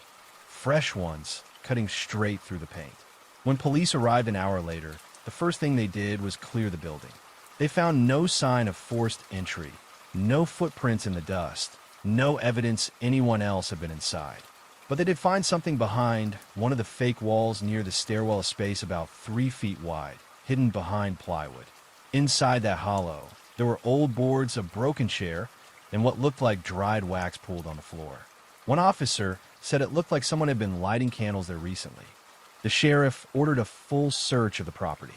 fresh ones cutting straight through the paint. When police arrived an hour later, the first thing they did was clear the building. They found no sign of forced entry, no footprints in the dust, no evidence anyone else had been inside. But they did find something behind one of the fake walls near the stairwell, a space about 3 feet wide, hidden behind plywood. Inside that hollow, there were old boards, a broken chair, and what looked like dried wax pooled on the floor. One officer said it looked like someone had been lighting candles there recently. The sheriff ordered a full search of the property.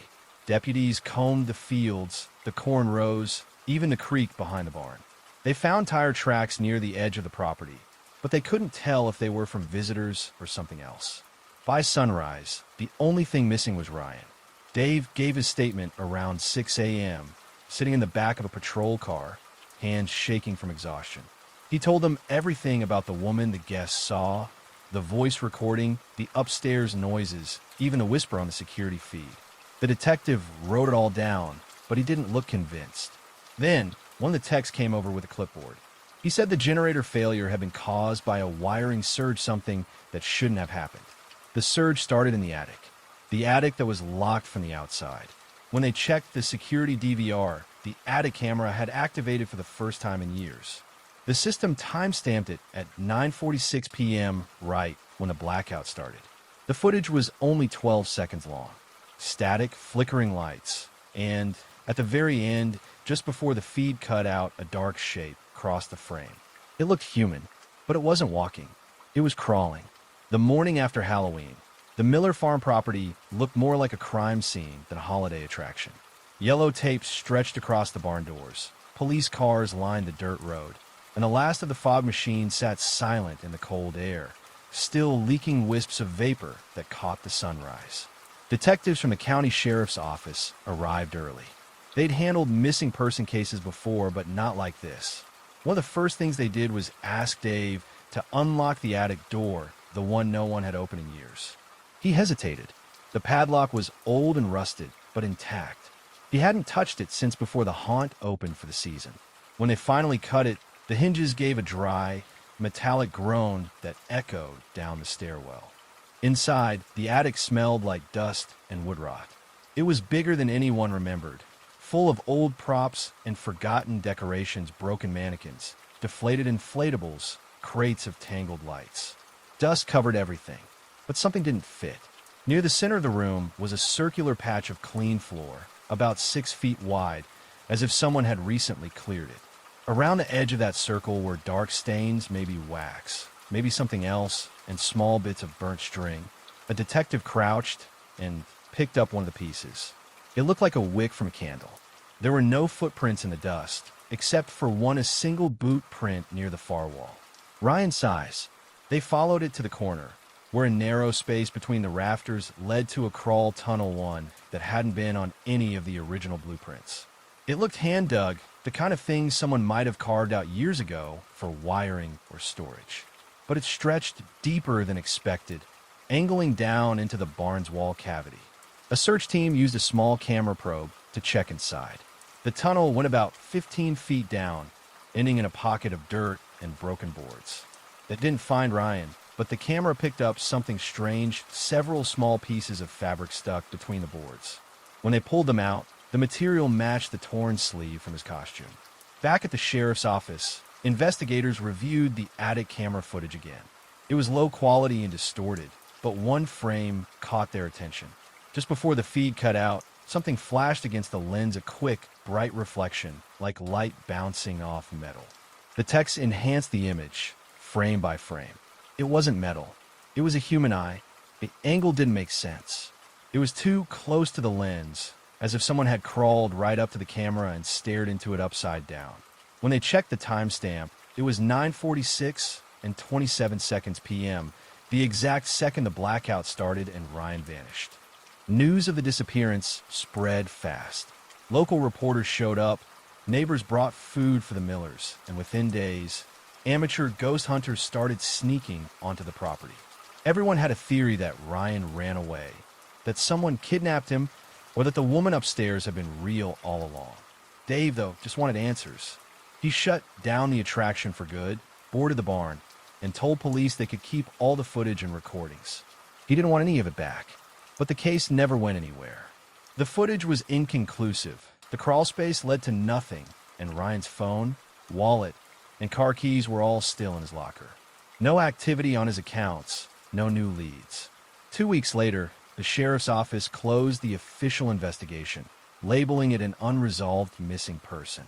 Deputies combed the fields, the corn rows, even the creek behind the barn. They found tire tracks near the edge of the property, but they couldn't tell if they were from visitors or something else. By sunrise, the only thing missing was Ryan. Dave gave his statement around 6 a.m., sitting in the back of a patrol car, hands shaking from exhaustion. He told them everything about the woman the guests saw, the voice recording, the upstairs noises, even a whisper on the security feed. The detective wrote it all down, but he didn't look convinced. Then, one of the techs came over with a clipboard. He said the generator failure had been caused by a wiring surge, something that shouldn't have happened. The surge started in the attic that was locked from the outside. When they checked the security DVR, the attic camera had activated for the first time in years. The system time-stamped it at 9:46 p.m. right when the blackout started. The footage was only 12 seconds long. Static, flickering lights, and at the very end, just before the feed cut out, a dark shape crossed the frame. It looked human, but it wasn't walking. It was crawling. The morning after Halloween, the Miller Farm property looked more like a crime scene than a holiday attraction. Yellow tape stretched across the barn doors. Police cars lined the dirt road, and the last of the fog machines sat silent in the cold air, still leaking wisps of vapor that caught the sunrise. Detectives from the county sheriff's office arrived early. They'd handled missing person cases before, but not like this. One of the first things they did was ask Dave to unlock the attic door, the one no one had opened in years. He hesitated. The padlock was old and rusted, but intact. He hadn't touched it since before the haunt opened for the season. When they finally cut it, the hinges gave a dry, metallic groan that echoed down the stairwell. Inside, the attic smelled like dust and wood rot. It was bigger than anyone remembered, full of old props and forgotten decorations, broken mannequins, deflated inflatables, crates of tangled lights. Dust covered everything, but something didn't fit. Near the center of the room was a circular patch of clean floor, about 6 feet wide, as if someone had recently cleared it. Around the edge of that circle were dark stains, maybe wax, maybe something else, and small bits of burnt string. A detective crouched and picked up one of the pieces. It looked like a wick from a candle. There were no footprints in the dust, except for a single boot print near the far wall. Ryan sighs. They followed it to the corner, where a narrow space between the rafters led to a crawl tunnel one that hadn't been on any of the original blueprints. It looked hand-dug, the kind of thing someone might have carved out years ago for wiring or storage. But it stretched deeper than expected, angling down into the barn's wall cavity. A search team used a small camera probe to check inside. The tunnel went about 15 feet down, ending in a pocket of dirt and broken boards. They didn't find Ryan, but the camera picked up something strange, several small pieces of fabric stuck between the boards. When they pulled them out, the material matched the torn sleeve from his costume. Back at the sheriff's office, investigators reviewed the attic camera footage again. It was low quality and distorted, but one frame caught their attention. Just before the feed cut out, something flashed against the lens, a quick, bright reflection, like light bouncing off metal. The text enhanced the image, frame by frame. It wasn't metal. It was a human eye. The angle didn't make sense. It was too close to the lens, as if someone had crawled right up to the camera and stared into it upside down. When they checked the timestamp, it was 9:46 and 27 seconds p.m., the exact second the blackout started and Ryan vanished. News of the disappearance spread fast. Local reporters showed up, neighbors brought food for the Millers, and within days, amateur ghost hunters started sneaking onto the property. Everyone had a theory that Ryan ran away, that someone kidnapped him, or that the woman upstairs had been real all along. Dave, though, just wanted answers. He shut down the attraction for good, boarded the barn, and told police they could keep all the footage and recordings. He didn't want any of it back. But the case never went anywhere. The footage was inconclusive. The crawl space led to nothing, and Ryan's phone, wallet, and car keys were all still in his locker. No activity on his accounts, no new leads. 2 weeks later, the sheriff's office closed the official investigation, labeling it an unresolved missing person.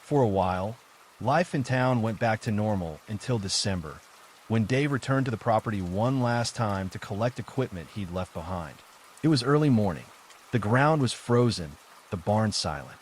For a while, life in town went back to normal until December, when Dave returned to the property one last time to collect equipment he'd left behind. It was early morning. The ground was frozen, the barn silent.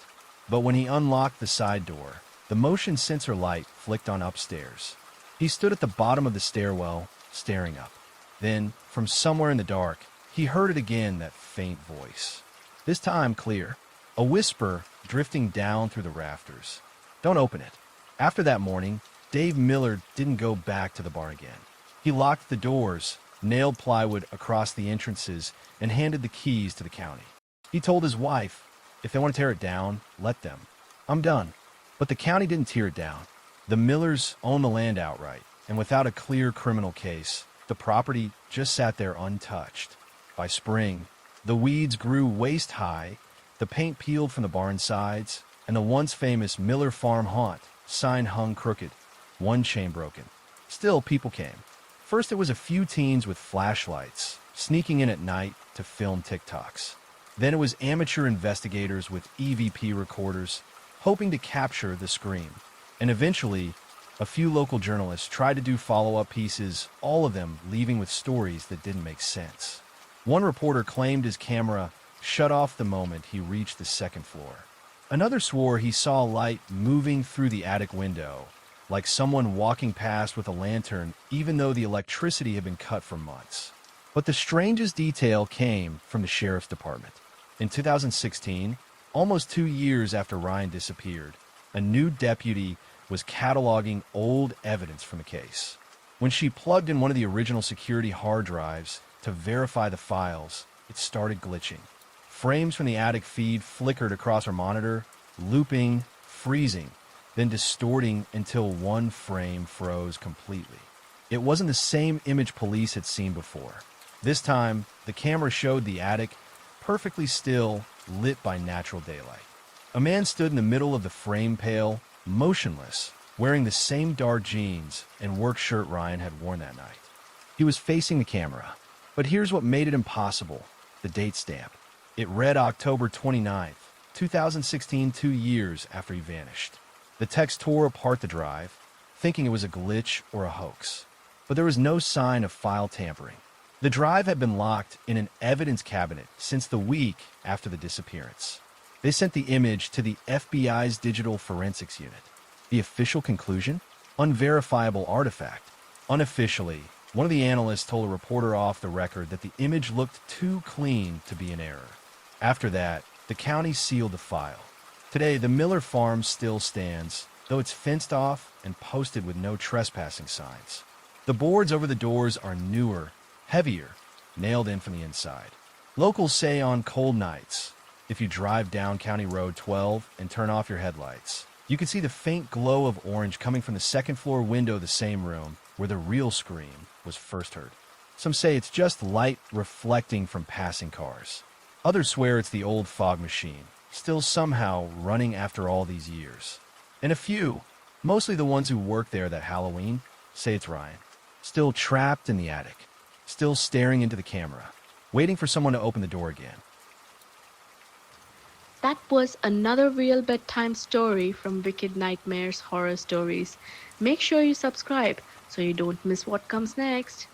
But when he unlocked the side door, the motion sensor light flicked on upstairs. He stood at the bottom of the stairwell, staring up. Then, from somewhere in the dark, he heard it again, that faint voice. This time clear, a whisper drifting down through the rafters. "Don't open it." After that morning, Dave Miller didn't go back to the barn again. He locked the doors, nailed plywood across the entrances, and handed the keys to the county. He told his wife, if they want to tear it down, let them. "I'm done." But the county didn't tear it down. The Millers owned the land outright, and without a clear criminal case, the property just sat there untouched. By spring, the weeds grew waist-high, the paint peeled from the barn sides, and the once famous Miller Farm Haunt sign hung crooked, one chain broken. Still, people came. First, it was a few teens with flashlights, sneaking in at night to film TikToks. Then it was amateur investigators with EVP recorders, hoping to capture the scream. And eventually, a few local journalists tried to do follow-up pieces, all of them leaving with stories that didn't make sense. One reporter claimed his camera shut off the moment he reached the second floor. Another swore he saw light moving through the attic window, like someone walking past with a lantern, even though the electricity had been cut for months. But the strangest detail came from the sheriff's department. In 2016, almost 2 years after Ryan disappeared, a new deputy was cataloging old evidence from the case. When she plugged in one of the original security hard drives to verify the files, it started glitching. Frames from the attic feed flickered across her monitor, looping, freezing, then distorting until one frame froze completely. It wasn't the same image police had seen before. This time, the camera showed the attic perfectly still, lit by natural daylight. A man stood in the middle of the frame pale, motionless, wearing the same dark jeans and work shirt Ryan had worn that night. He was facing the camera. But here's what made it impossible: the date stamp. It read October 29th, 2016, 2 years after he vanished. The techs tore apart the drive, thinking it was a glitch or a hoax. But there was no sign of file tampering. The drive had been locked in an evidence cabinet since the week after the disappearance. They sent the image to the FBI's Digital Forensics Unit. The official conclusion? Unverifiable artifact. Unofficially, one of the analysts told a reporter off the record that the image looked too clean to be an error. After that, the county sealed the file. Today, the Miller farm still stands, though it's fenced off and posted with no trespassing signs. The boards over the doors are newer, heavier, nailed in from the inside. Locals say on cold nights, if you drive down County Road 12 and turn off your headlights, you can see the faint glow of orange coming from the second floor window of the same room where the real scream was first heard. Some say it's just light reflecting from passing cars. Others swear it's the old fog machine, still somehow running after all these years. And a few, mostly the ones who worked there that Halloween, say it's Ryan, still trapped in the attic, still staring into the camera, waiting for someone to open the door again. That was another real bedtime story from Wicked Nightmares Horror Stories. Make sure you subscribe so you don't miss what comes next.